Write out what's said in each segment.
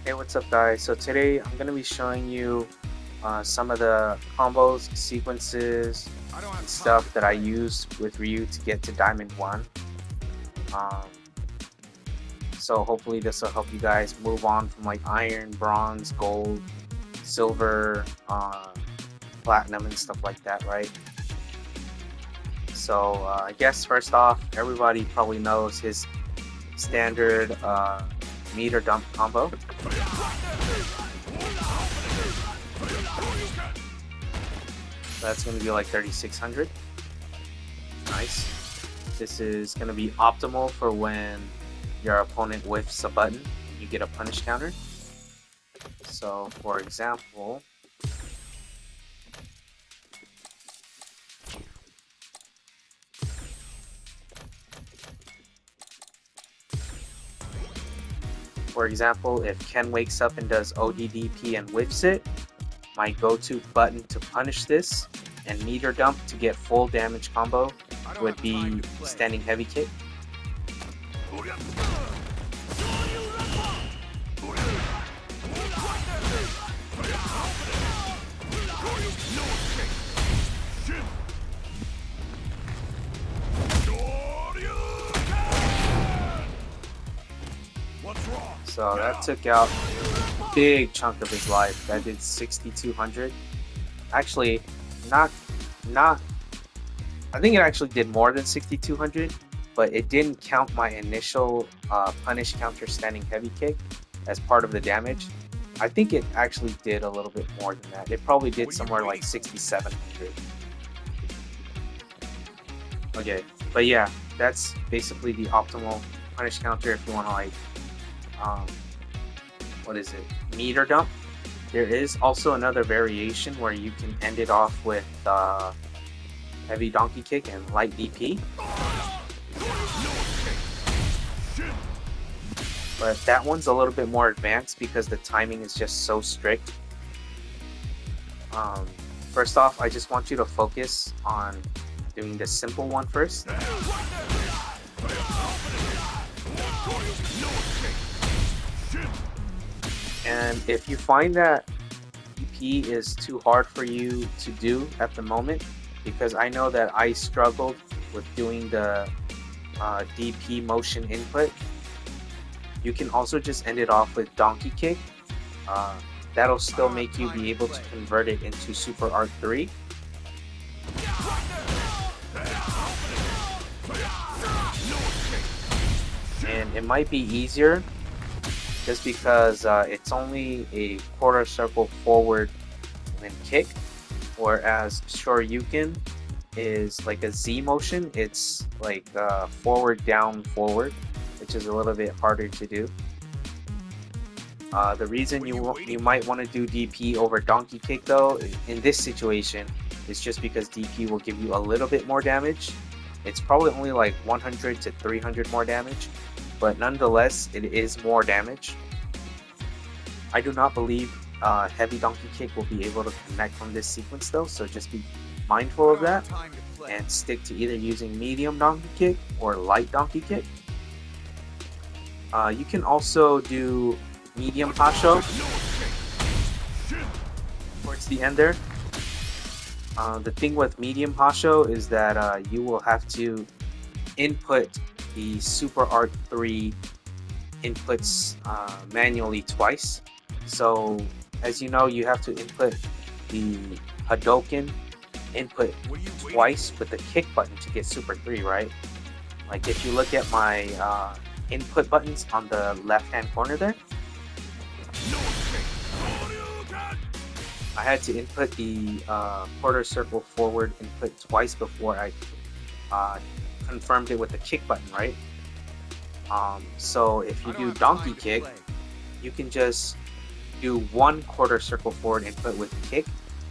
Hey, what's up, guys? So today I'm going to be showing you some of the combos, sequences, I don't and have time stuff to that I play. use with Ryu to get to Diamond 1. Um, so hopefully this will help you guys move on from like Iron, Bronze, Gold, Silver, Platinum, and stuff like that, right? So I guess first off, everybody probably knows his standard meter dump combo. That's going to be like 3600. Nice. This is going to be optimal for when your opponent whiffs a button and you get a punish counter. So for example, if Ken wakes up and does ODDP and whiffs it, my go-to button to punish this and meter dump to get full damage combo I don't would have time be to play. standing heavy kick. What's wrong? So that took out a big chunk of his life. That did 6200. Actually, not I think it actually did more than 6200, but it didn't count my initial punish counter standing heavy kick as part of the damage. I think it actually did a little bit more than that. It probably did somewhere like 6700. Okay, but yeah, that's basically the optimal punish counter if you want to like, um, what is it, meter dump. There is also another variation where you can end it off with heavy donkey kick and light DP. But that one's a little bit more advanced because the timing is just so strict. First off, I just want you to focus on doing the simple one first. And if you find that DP is too hard for you to do at the moment, because I know that I struggled with doing the DP motion input, you can also just end it off with donkey kick. That'll still make you be able to convert it into Super Art 3. And it might be easier just because it's only a quarter circle forward and then kick, whereas Shoryuken is like a Z motion. It's like forward, down, forward, which is a little bit harder to do. The reason you might want to do DP over donkey kick though in this situation is just because DP will give you a little bit more damage. It's probably only like 100 to 300 more damage, but nonetheless it is more damage. I do not believe heavy donkey kick will be able to connect from this sequence though, so just be mindful of that and stick to either using medium donkey kick or light donkey kick. You can also do medium Hasho towards the end there. The thing with medium Hasho is that you will have to input the Super Art 3 inputs manually twice. So as you know, you have to input the Hadoken input twice with the kick button to get Super 3, right? Like if you look at my input buttons on the left hand corner there, I had to input the quarter circle forward input twice before I confirmed it with the kick button, right? So if you do donkey kick, you can just do one quarter circle forward input with kick,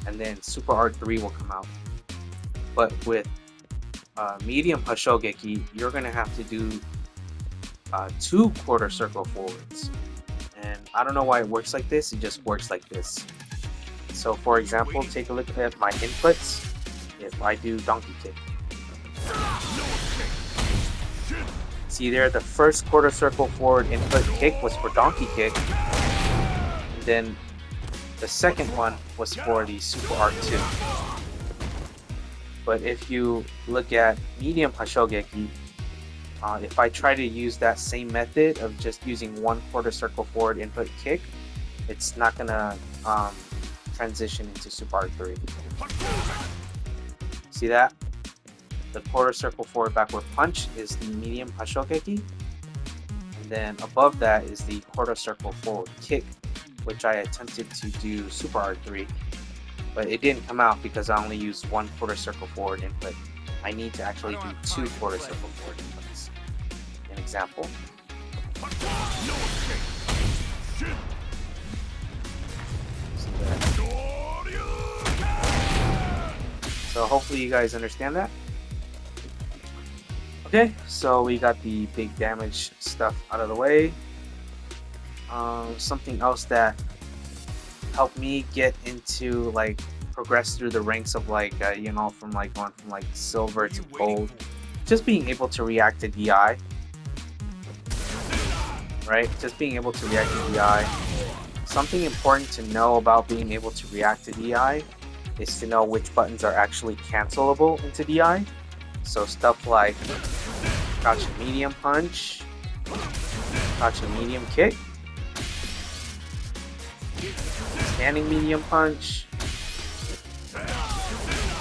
and then Super Art 3 will come out. But with medium Hashogeki, you're gonna have to do 2 quarter circle forwards. And I don't know why it works like this, it just works like this. So for example, take a look at my inputs if I do donkey kick. See there, the first quarter circle forward input kick was for donkey kick, then the second one was for the Super Art 2. But if you look at medium Hashogeki, if I try to use that same method of just using one quarter circle forward input kick, it's not gonna transition into Super Art 3. See that? The quarter circle forward backward punch is the medium Hashogeki, and then above that is the quarter circle forward kick, which I attempted to do Super Art 3, but it didn't come out because I only used one quarter circle forward input. I need to actually do two quarter circle forward inputs. An example. So hopefully you guys understand that. Okay, so we got the big damage stuff out of the way. Something else that helped me get into like progress through the ranks of like you know, from like going from like silver to gold, just being able to react to DI, right? Just being able to react to DI. Something important to know about being able to react to DI is to know which buttons are actually cancelable into DI. So stuff like gotcha medium punch, gotcha medium kick, standing medium punch,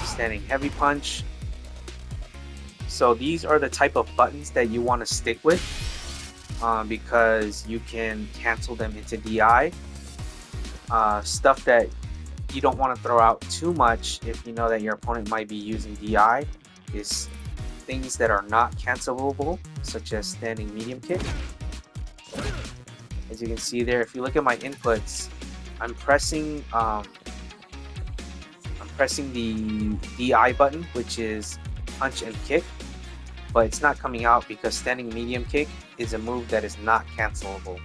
standing heavy punch. So these are the type of buttons that you want to stick with because you can cancel them into DI. Stuff that you don't want to throw out too much if you know that your opponent might be using DI is things that are not cancelable, such as standing medium kick. As you can see there, if you look at my inputs, I'm pressing the DI button, which is punch and kick, but it's not coming out because standing medium kick is a move that is not cancelable.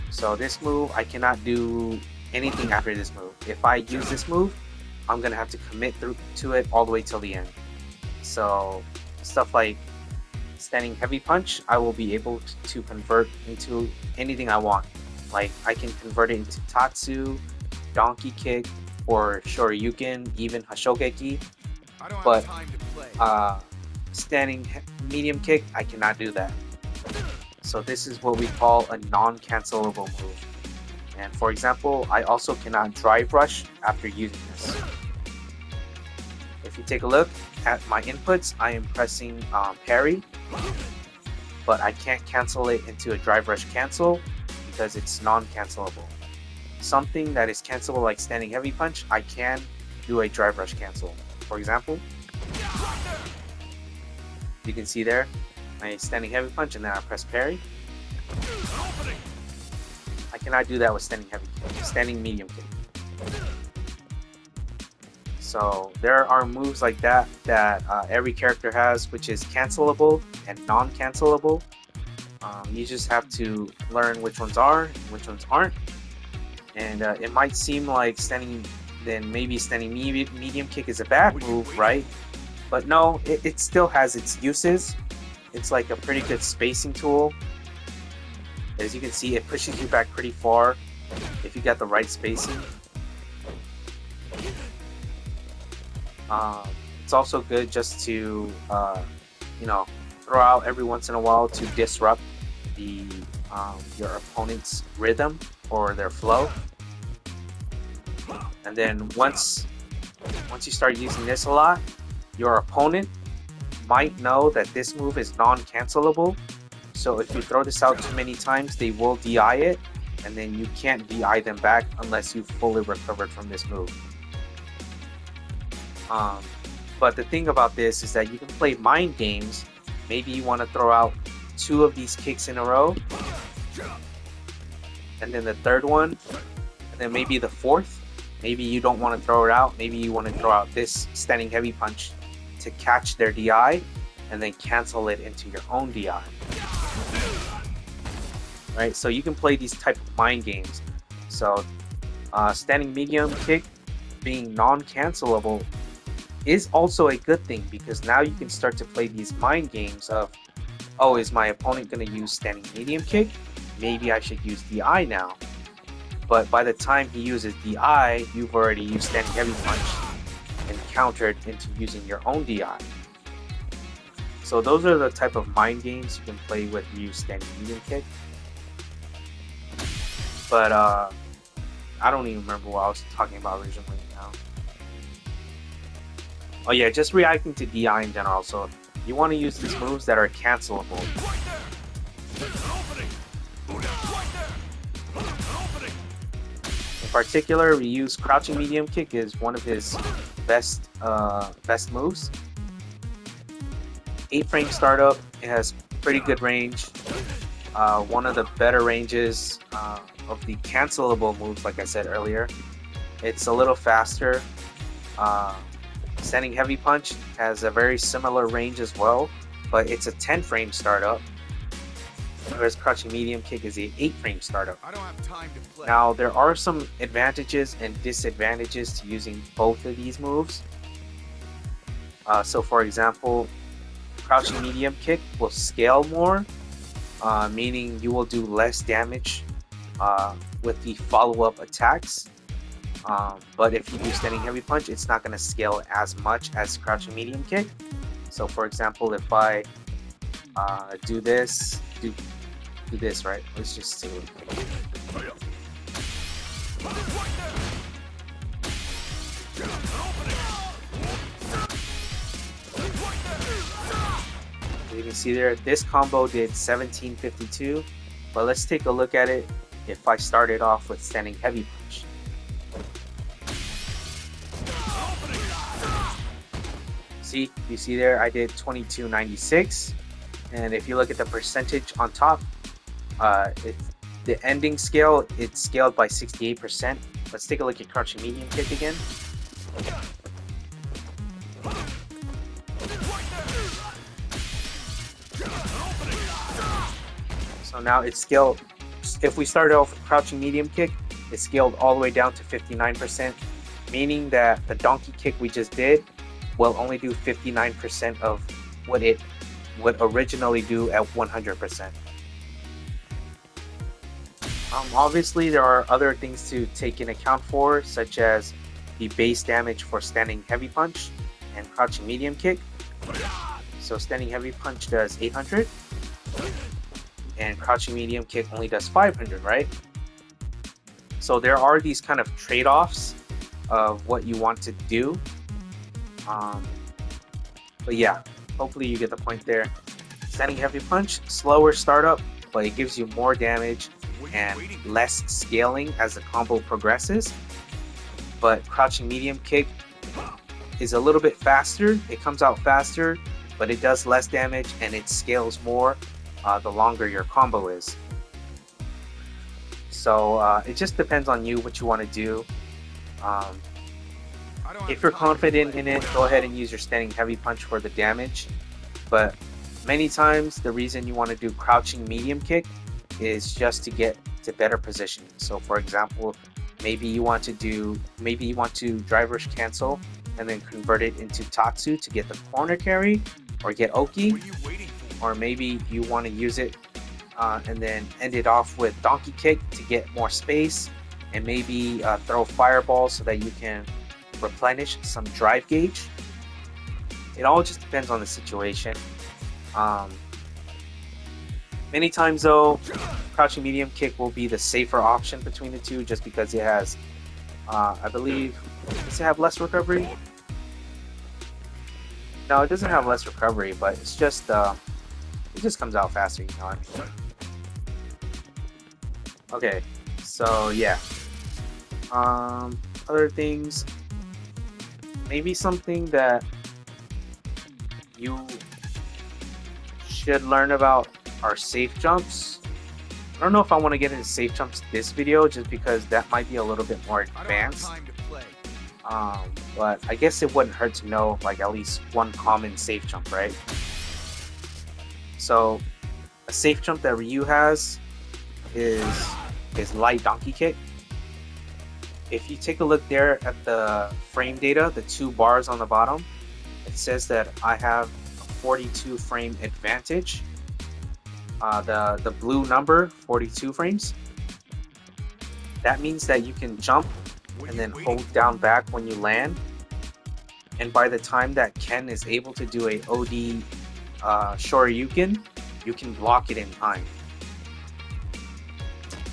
So this move, I cannot do anything after this move. If I use this move, I'm gonna have to commit to it all the way till the end. So stuff like standing heavy punch, I will be able to convert into anything I want. Like I can convert it into Tatsu, donkey kick, or Shoryuken, even Hashogeki. But standing medium kick, I cannot do that. So this is what we call a non-cancelable move. And for example, I also cannot drive rush after using this. If you take a look at my inputs, I am pressing parry, but I can't cancel it into a drive rush cancel because it's non-cancelable. Something that is cancelable like standing heavy punch, I can do a drive rush cancel. For example, you can see there, my standing heavy punch and then I press parry. I cannot do that with standing medium kick. So there are moves like that that every character has, which is cancelable and non-cancelable. You just have to learn which ones are and which ones aren't. And it might seem like maybe standing medium kick is a bad move, right? But no, it still has its uses. It's like a pretty good spacing tool. As you can see, it pushes you back pretty far if you got the right spacing. It's also good just to, you know, throw out every once in a while to disrupt your opponent's rhythm or their flow. And then once you start using this a lot, your opponent might know that this move is non-cancelable. So if you throw this out too many times, they will DI it, and then you can't DI them back unless you've fully recovered from this move. But the thing about this is that you can play mind games. Maybe you want to throw out 2 of these kicks in a row, and then the third one, and then maybe the fourth. Maybe you don't want to throw it out. Maybe you want to throw out this standing heavy punch to catch their DI and then cancel it into your own DI. Right? So you can play these type of mind games. So standing medium kick being non-cancelable is also a good thing, because now you can start to play these mind games of, oh, is my opponent going to use standing medium kick? Maybe I should use DI now. but by the time he uses DI, you've already used standing heavy punch and countered into using your own DI. So those are the type of mind games you can play with Ryu's standing medium kick. But I don't even remember what I was talking about originally now. Oh yeah, just reacting to DI in general. So you want to use these moves that are cancelable. In particular, Ryu's crouching medium kick is one of his best moves. 8-frame startup. It has pretty good range. One of the better ranges of the cancelable moves, like I said earlier. It's a little faster. Standing heavy punch has a very similar range as well, but it's a 10-frame startup. Whereas crouching medium kick is a 8-frame startup. I don't have time to play. Now there are some advantages and disadvantages to using both of these moves. So for example, crouching medium kick will scale more, meaning you will do less damage with the follow-up attacks. But if you do standing heavy punch, it's not going to scale as much as crouching medium kick. So for example, if I do this, do this, right? Let's just do it. You can see there, this combo did 1752, but let's take a look at it if I started off with standing heavy punch. See, you see there, I did 2296, and if you look at the percentage on top, the ending scale, it's scaled by 68%. Let's take a look at crouching medium kick again. So now it's scaled. If we started off with crouching medium kick, it's scaled all the way down to 59%, meaning that the donkey kick we just did will only do 59% of what it would originally do at 100%. Obviously, there are other things to take in account for, such as the base damage for standing heavy punch and crouching medium kick. So standing heavy punch does 800, and crouching medium kick only does 500, right? So there are these kind of trade-offs of what you want to do. But yeah, hopefully you get the point there. Standing heavy punch, slower startup, but it gives you more damage and less scaling as the combo progresses. But crouching medium kick is a little bit faster. It comes out faster, but it does less damage and it scales more the longer your combo is. So it just depends on you what you want to do. If you're confident in it, go ahead and use your standing heavy punch for the damage. But many times the reason you want to do crouching medium kick is just to get to better positioning. So for example, maybe you want to driver's cancel and then convert it into Tatsu to get the corner carry or get Oki, or maybe you want to use it and then end it off with donkey kick to get more space, and maybe throw fireball so that you can replenish some drive gauge. It all just depends on the situation. Many times though, crouching medium kick will be the safer option between the two, just because it has, I believe, does it have less recovery? No, it doesn't have less recovery, but it's just, it just comes out faster, you know what I mean? Okay, so yeah. Other things, maybe something that you should learn about are safe jumps. I don't know if I want to get into safe jumps this video, just because that might be a little bit more advanced. But I guess it wouldn't hurt to know like at least one common safe jump, right? So a safe jump that Ryu has is light donkey kick. If you take a look there at the frame data, the 2 bars on the bottom, it says that I have a 42 frame advantage. The blue number, 42 frames. That means that you can jump and then hold down back when you land. And by the time that Ken is able to do a OD Shoryuken, you can block it in time.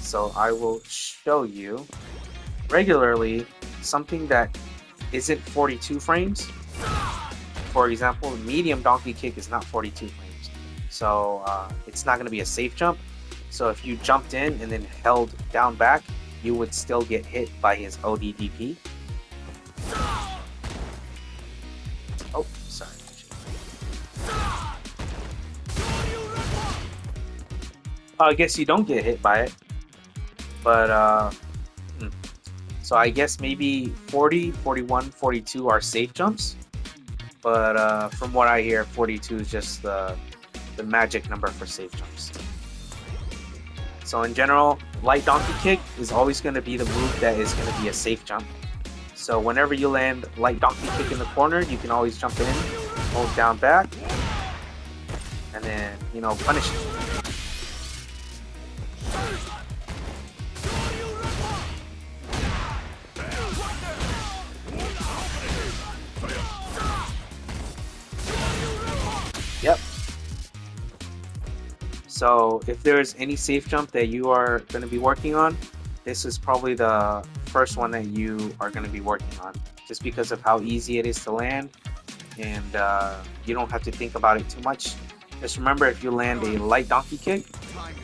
So I will show you regularly something that isn't 42 frames. For example, medium donkey kick is not 42 frames. So it's not going to be a safe jump. So if you jumped in and then held down back, you would still get hit by his ODDP. Oh, sorry. I guess you don't get hit by it. But, so I guess maybe 40, 41, 42 are safe jumps. But from what I hear, 42 is just the magic number for safe jumps. So in general, light donkey kick is always going to be the move that is going to be a safe jump. So whenever you land light donkey kick in the corner, you can always jump in, hold down back, and then, you know, punish it. Yep. So if there's any safe jump that you are going to be working on, this is probably the first one that you are going to be working on, just because of how easy it is to land, and you don't have to think about it too much. Just remember, if you land a light donkey kick,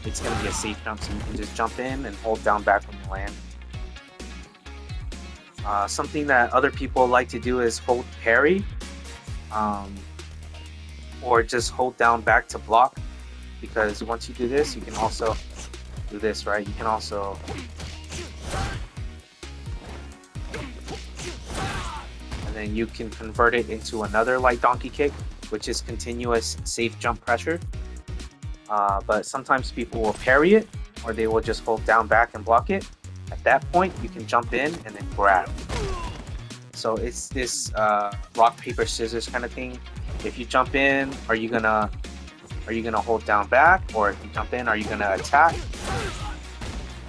it's going to be a safe jump, so you can just jump in and hold down back when you land. Something that other people like to do is hold parry, or just hold down back to block, because once you do this, you can also do this, right? You can also and then you can convert it into another light donkey kick, which is continuous safe jump pressure. But sometimes people will parry it, or they will just hold down back and block it. At that point, you can jump in and then grab. So it's this rock paper scissors kind of thing. If you jump in, are you gonna hold down back, or if you jump in, are you gonna attack?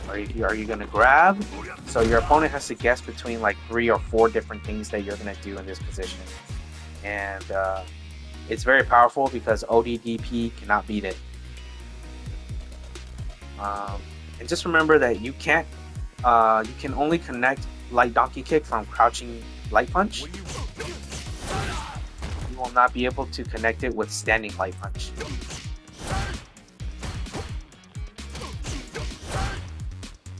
Are you gonna grab? So your opponent has to guess between like 3 or 4 different things that you're gonna do in this position, and it's very powerful because ODDP cannot beat it. And just remember that you can only connect light donkey kick from crouching light punch. You will not be able to connect it with standing light punch.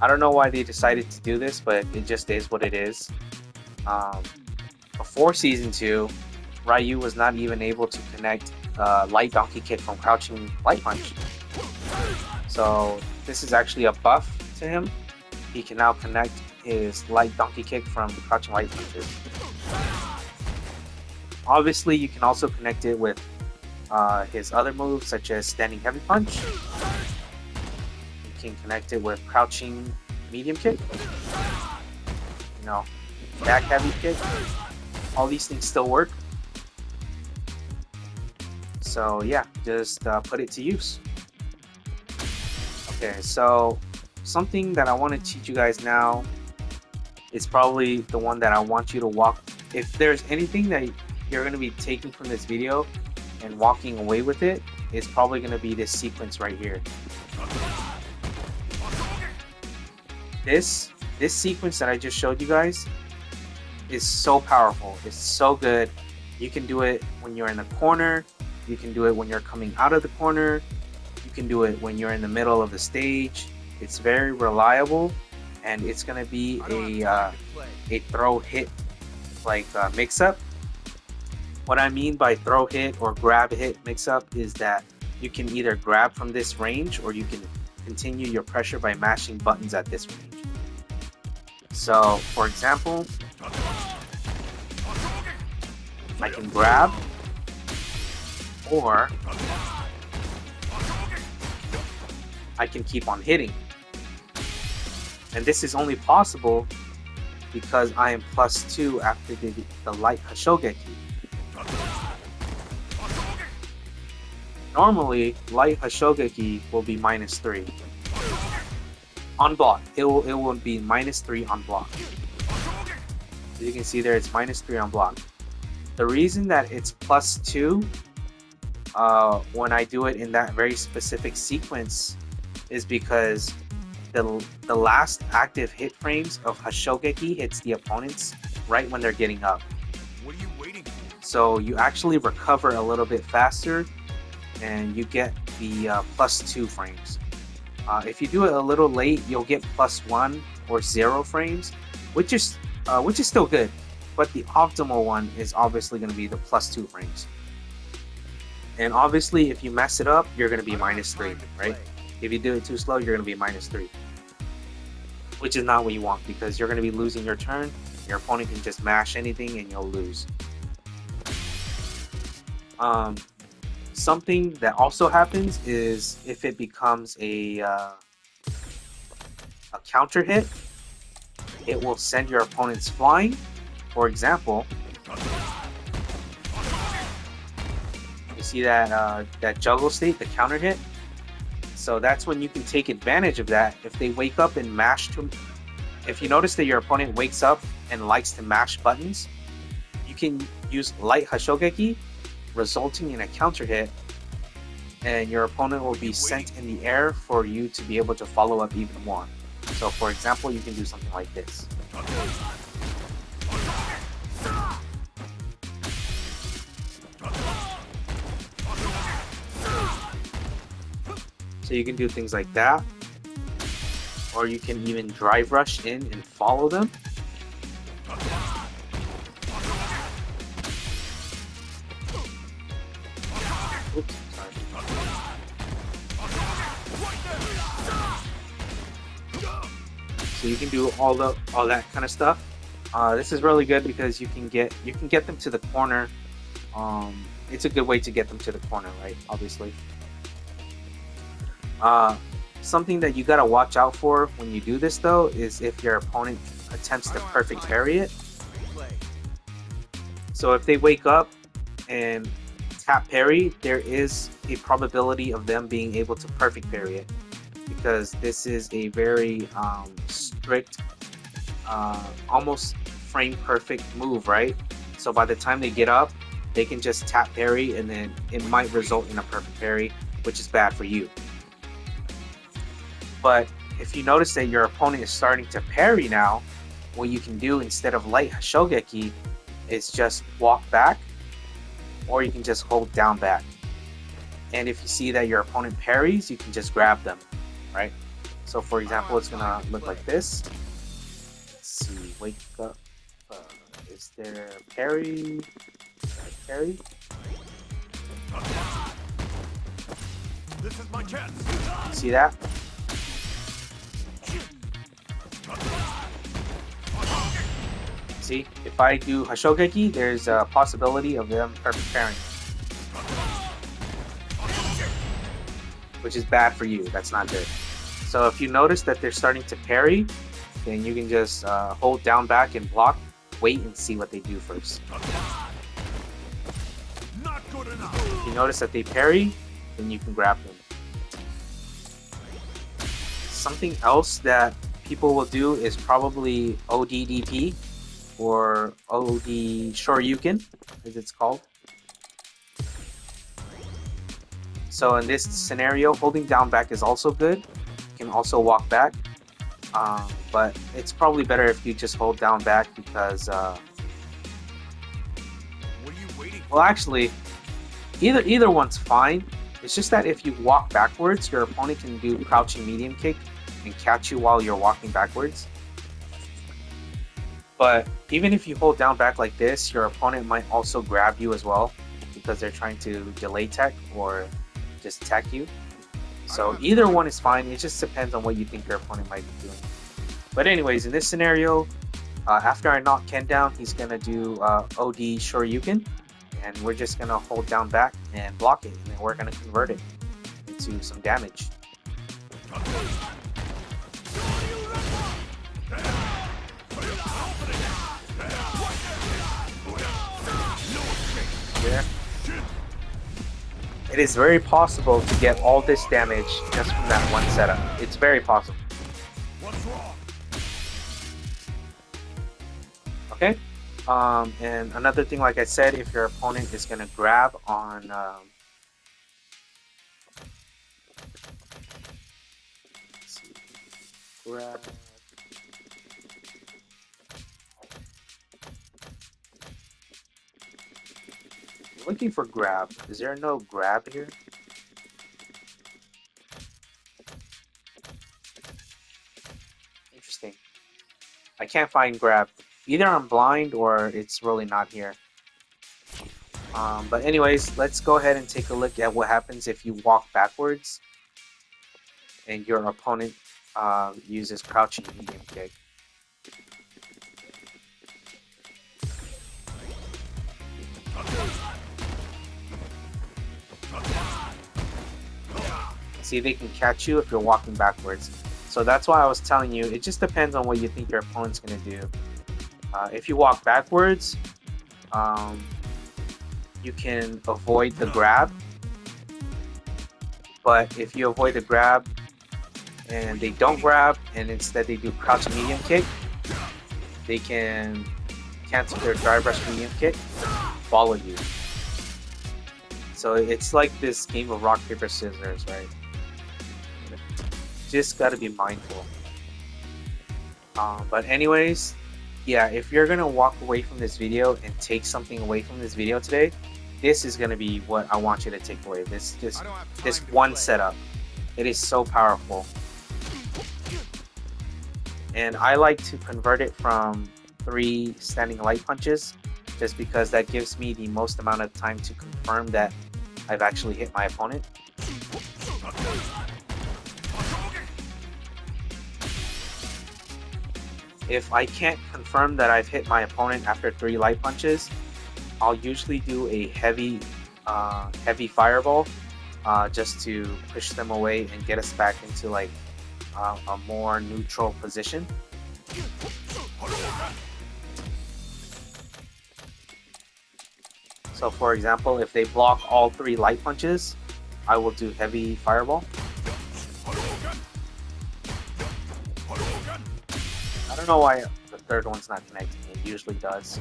I don't know why they decided to do this, but it just is what it is. Before Season 2, Ryu was not even able to connect light donkey kick from crouching light punch. So this is actually a buff to him. He can now connect his light donkey kick from crouching light punches. Obviously, you can also connect it with his other moves, such as standing heavy punch. You can connect it with crouching medium kick. You know, back heavy kick. All these things still work. So yeah, just put it to use. Okay, so something that I want to teach you guys now is probably the one that I want you to walk. If there's anything that you're going to be taking from this video and walking away with it, it's probably going to be this sequence right here. This sequence that I just showed you guys is so powerful. It's so good. You can do it when you're in the corner. You can do it when you're coming out of the corner. You can do it when you're in the middle of the stage. It's very reliable, and it's going to be a throw hit like mix-up. What I mean by throw hit or grab hit mix-up is that you can either grab from this range, or you can continue your pressure by mashing buttons at this range. So, for example, I can grab, or I can keep on hitting. And this is only possible because I am +2 after the light Hashogeki. Normally, light Hashogeki will be -3. On block, it will be -3 on block. As you can see there, it's -3 on block. The reason that it's +2 when I do it in that very specific sequence is because the last active hit frames of Hashogeki hits the opponents right when they're getting up. What are you waiting for? So you actually recover a little bit faster, and you get the +2 frames. If you do it a little late, you'll get +1 or 0 frames, which is still good. But the optimal one is obviously going to be the +2 frames. And obviously, if you mess it up, you're going to be -3, right? If you do it too slow, you're going to be -3, which is not what you want, because you're going to be losing your turn. Your opponent can just mash anything and you'll lose. Something that also happens is if it becomes a counter hit, it will send your opponents flying. For example, you see that juggle state, the counter hit. So that's when you can take advantage of that. If they wake up and mash if you notice that your opponent wakes up and likes to mash buttons, you can use light Hashogeki, resulting in a counter hit, and your opponent will be sent in the air for you to be able to follow up even more. So for example, you can do something like this. So you can do things like that, or you can even drive rush in and follow them. Oops, sorry. So you can do all that kind of stuff. This is really good because you can get them to the corner. It's a good way to get them to the corner, right? Obviously. Something that you gotta watch out for when you do this, though, is if your opponent attempts to perfect parry it. So if they wake up and tap parry, there is a probability of them being able to perfect parry it, because this is a very strict, almost frame perfect move, right? So by the time they get up, they can just tap parry, and then it might result in a perfect parry, which is bad for you. But if you notice that your opponent is starting to parry now, what you can do instead of light Hashogeki is just walk back, or you can just hold down back. And if you see that your opponent parries, you can just grab them, right? So for example, it's gonna look like this. Let's see, wake up. Is there parry? Parry? This is my chance. See that? See, if I do Hashogeki, there's a possibility of them perfect parrying, which is bad for you. That's not good. So if you notice that they're starting to parry, then you can just hold down back and block, wait and see what they do first. Not good enough. If you notice that they parry, then you can grab them. Something else that people will do is probably ODDP, or OD Shoryuken, as it's called. So in this scenario, holding down back is also good. You can also walk back, but it's probably better if you just hold down back, because What are you waiting for? well, actually, either one's fine. It's just that if you walk backwards, your opponent can do crouching medium kick and catch you while you're walking backwards. But even if you hold down back like this, your opponent might also grab you as well, because they're trying to delay tech or just tech you. So either one is fine. It just depends on what you think your opponent might be doing. But anyways, in this scenario, after I knock Ken down, he's going to do OD Shoryuken, and we're just going to hold down back and block it, and then we're going to convert it into some damage. Yeah. It is very possible to get all this damage just from that one setup. It's very possible. Okay. And another thing, like I said, if your opponent is gonna grab on, let's see, grab. Looking for grab. Is there no grab here? Interesting. I can't find grab. Either I'm blind or it's really not here. But anyways, let's go ahead and take a look at what happens if you walk backwards and your opponent uses crouching medium kick. See, they can catch you if you're walking backwards. So that's why I was telling you, it just depends on what you think your opponent's going to do. If you walk backwards, you can avoid the grab. But if you avoid the grab and they don't grab and instead they do crouch medium kick, they can cancel their dry brush medium kick, follow you. So it's like this game of rock, paper, scissors, right? Just gotta be mindful. But anyways, yeah, if you're gonna walk away from this video and take something away from this video today, this is gonna be what I want you to take away. This one setup. It is so powerful. And I like to convert it from 3 standing light punches just because that gives me the most amount of time to confirm that I've actually hit my opponent. If I can't confirm that I've hit my opponent after 3 light punches, I'll usually do a heavy fireball just to push them away and get us back into like a more neutral position. So for example, if they block all 3 light punches, I will do heavy fireball. I don't know why the third one's not connecting. It usually does.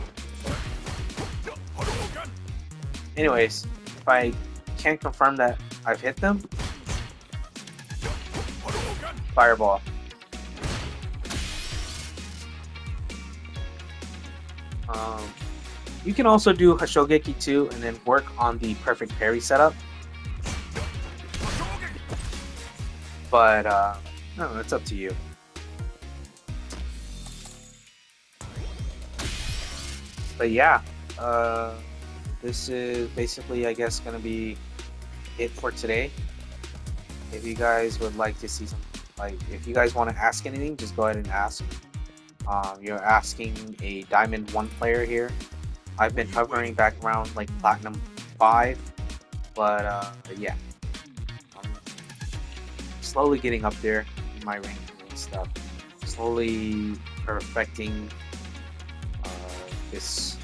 Anyways, if I can't confirm that I've hit them, fireball. You can also do Hashogeki too and then work on the perfect parry setup. But no, it's up to you. But yeah, this is basically, I guess, gonna be it for today. If you guys would like to see some, like, if you guys want to ask anything, just go ahead and ask. You're asking a Diamond 1 player here. I've been hovering back around like Platinum 5, but yeah, I'm slowly getting up there in my ranking and stuff. Slowly perfecting this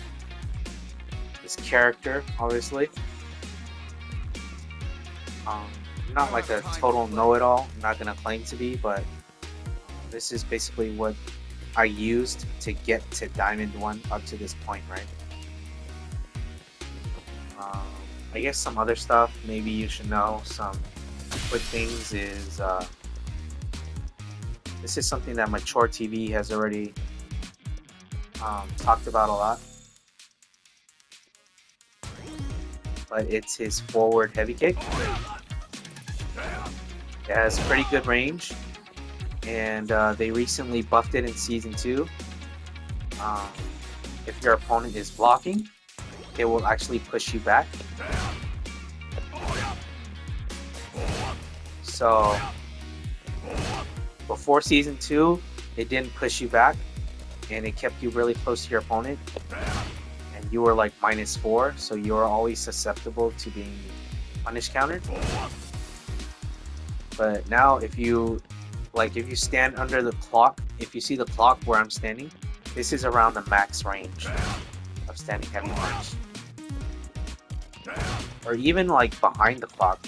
character, obviously. I'm not like a total know-it-all. I'm not gonna claim to be, but this is basically what I used to get to Diamond 1 up to this point, right? I guess some other stuff maybe you should know, some quick things is this is something that Mature TV has already talked about a lot, but it's his forward heavy kick. It has pretty good range, and they recently buffed it in Season 2. If your opponent is blocking, it will actually push you back. So before Season 2, it didn't push you back, and it kept you really close to your opponent, and you were like -4, so you were always susceptible to being punish countered. But now if you stand under the clock, if you see the clock where I'm standing, this is around the max range of standing heavy punch. Or even like behind the clock.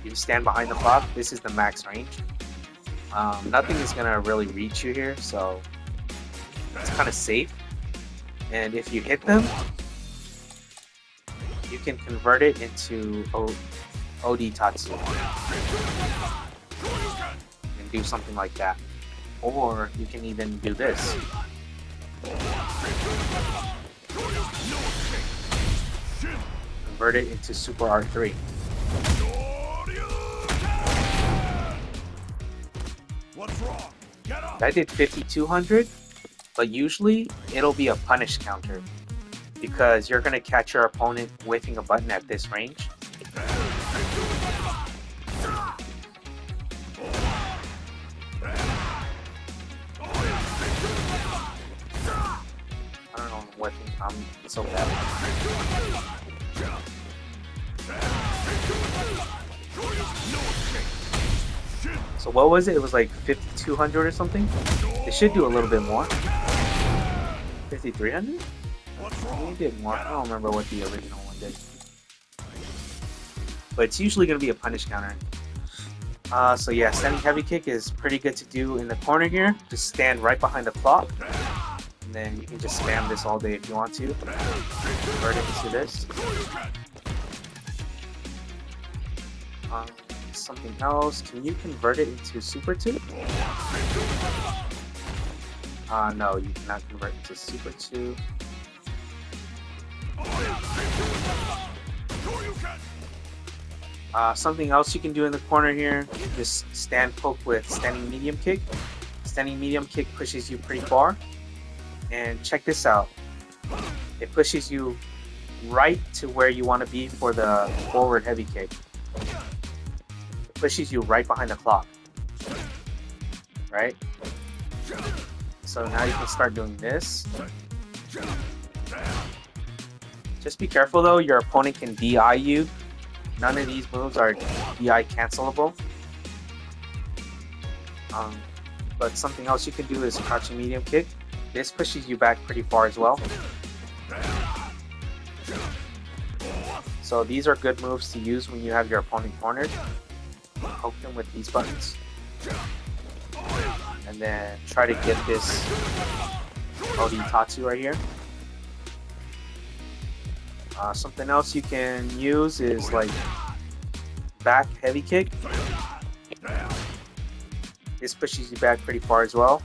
If you stand behind the clock, this is the max range. Nothing is gonna really reach you here, so it's kind of safe. And if you hit them, you can convert it into OD Tatsu and do something like that. Or you can even do this. Convert it into Super Art 3. What's wrong? Get up! I did 5200, but usually it'll be a punish counter because you're going to catch your opponent whiffing a button at this range. I don't know what I'm so bad. So what was it? It was like 5200 or something? They should do a little bit more. 5300? They did more. I don't remember what the original one did. But it's usually going to be a punish counter. So yeah, standing heavy kick is pretty good to do in the corner here. Just stand right behind the clock. And then you can just spam this all day if you want to. Convert it into this. Something else. Can you convert it into Super 2? No, you cannot convert it to Super 2. Something else you can do in the corner here, just stand poke with standing medium kick. Standing medium kick pushes you pretty far. And check this out. It pushes you right to where you want to be for the forward heavy kick. It pushes you right behind the clock. Right? So now you can start doing this. Just be careful though, your opponent can DI you. None of these moves are DI cancelable. But something else you can do is crouching medium kick. This pushes you back pretty far as well. So these are good moves to use when you have your opponent cornered. Poke them with these buttons. And then try to get this OD Tatsu right here. Something else you can use is like back heavy kick. This pushes you back pretty far as well.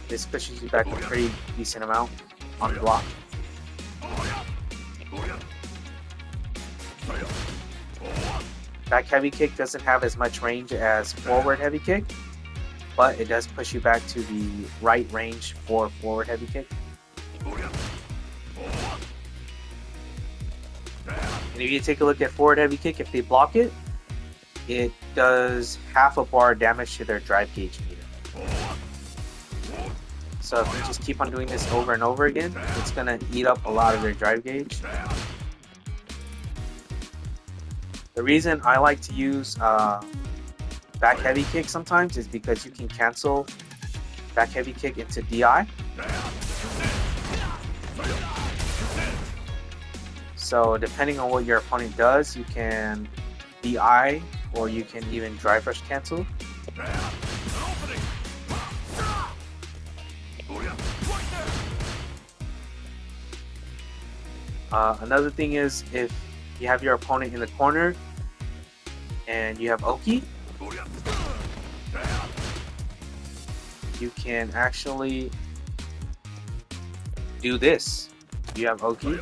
This pushes you back a pretty decent amount on the block. Back heavy kick doesn't have as much range as forward heavy kick, but it does push you back to the right range for forward heavy kick. And if you take a look at forward heavy kick, if they block it, it does half a bar damage to their drive gauge meter. So if you just keep on doing this over and over again, it's going to eat up a lot of their drive gauge. The reason I like to use back heavy kick sometimes is because you can cancel back heavy kick into DI. So depending on what your opponent does, you can DI or you can even drive rush cancel. Another thing is if you have your opponent in the corner and you have Oki, you can actually do this. You have Oki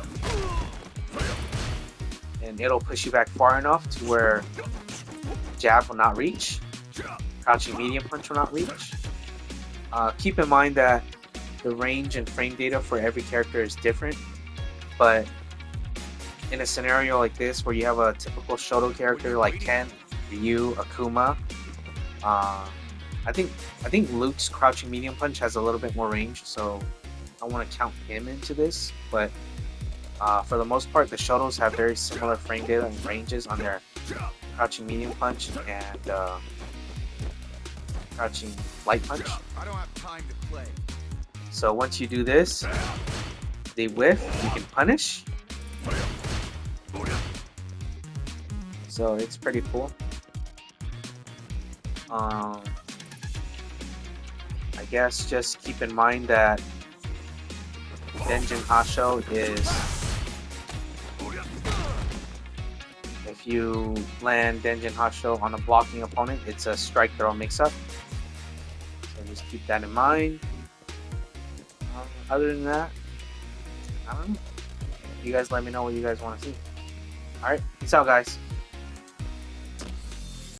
and it'll push you back far enough to where jab will not reach, crouching medium punch will not reach. Keep in mind that the range and frame data for every character is different, but in a scenario like this where you have a typical Shoto character like Ken, Ryu, Akuma, I think Luke's crouching medium punch has a little bit more range, so I want to count him into this. But for the most part, the Shotos have very similar frame data and ranges on their crouching medium punch and crouching light punch. I don't have time to play. So once you do this, they whiff, you can punish. So it's pretty cool. I guess just keep in mind that Denjin Hasho is, if you land Denjin Hasho on a blocking opponent, it's a strike throw mix-up. So just keep that in mind. Other than that, I don't know. You guys let me know what you guys want to see. Alright, peace out, guys.